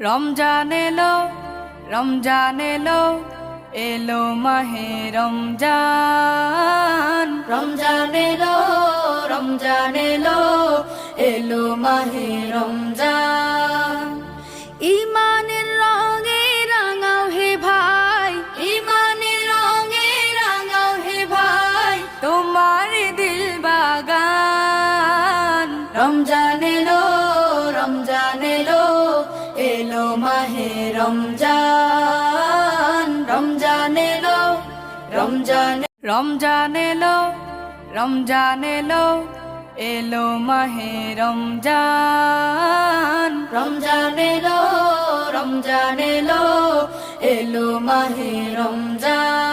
রমজান এলো, রমজান এলো, এলো মাহে রমজান। রমজান এলো, রমজান এলো, এলো মাহে রমজান। ইমানের রঙে রাঙাও হে ভাই, ইমানের রঙে রাঙাও হে ভাই, তোমার দিল বাগান। রমজান এলো, রমজান এলো, এলো মাহে রমজান। রমজান এলো, রমজান রমজান এলো, রমজান এলো, এলো মাহে রমজান। রমজান এলো, রমজান এলো, এলো মাহে রমজান।